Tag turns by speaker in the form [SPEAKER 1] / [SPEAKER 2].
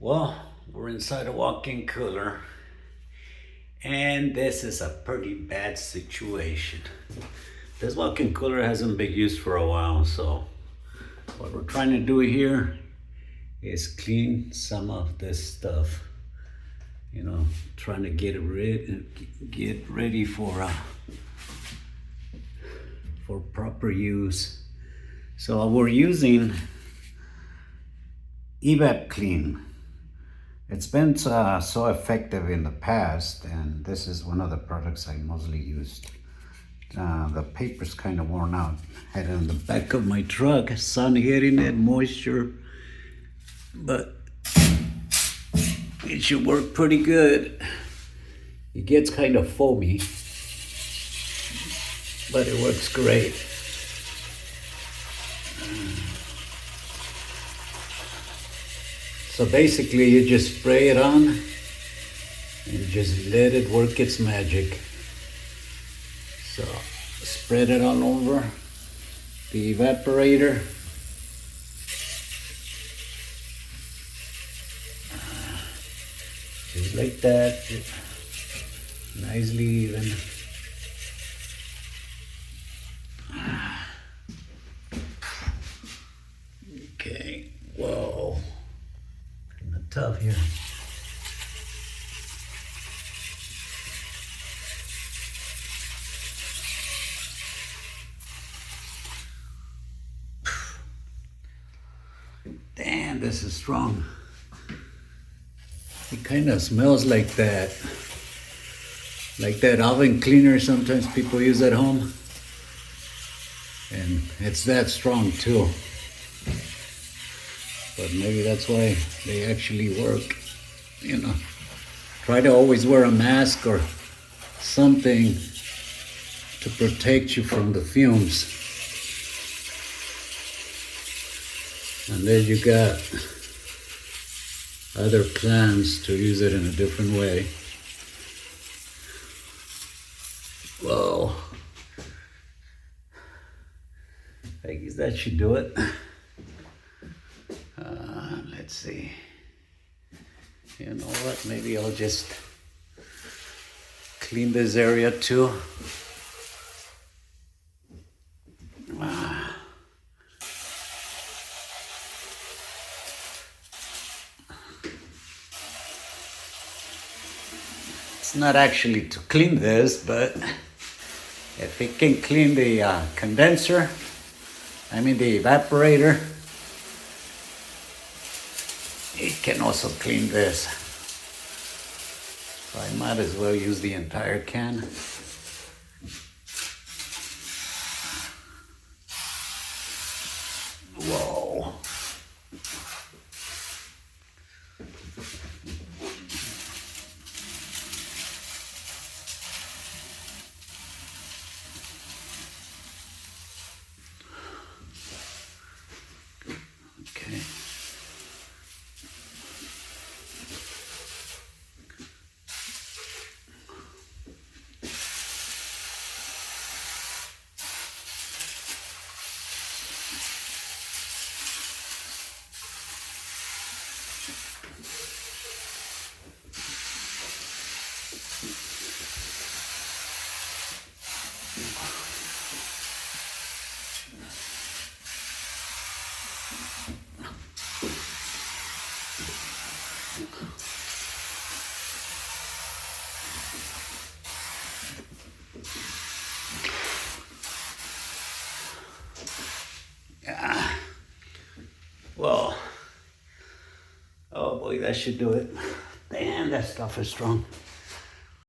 [SPEAKER 1] Well, we're inside a walk-in cooler, and this is a pretty bad situation. This walk-in cooler hasn't been used for a while, so what we're trying to do here is clean some of this stuff. You know, trying to get ready for proper use. So we're using Evap Clean. It's been so effective in the past, and this is one of the products I mostly used. The paper's kind of worn out. Had it in the back of my truck, sun hitting it, moisture, but it should work pretty good. It gets kind of foamy, but it works great. So basically you just spray it on and just let it work its magic. So spread it all over the evaporator. Just like that, nicely even. Okay, whoa, kind of tough here. Damn, this is strong. It kind of smells like that oven cleaner sometimes people use at home. And it's that strong too. But maybe that's why they actually work, you know. Try to always wear a mask or something to protect you from the fumes. And then you got other plans to use it in a different way. Whoa. I guess that should do it. Let's see. You know what? Maybe I'll just clean this area too. It's not actually to clean this, but if it can clean the condenser, the evaporator, it can also clean this. So I might as well use the entire can. Whoa. Okay. Yeah. Well, oh boy, that should do it. Damn, that stuff is strong.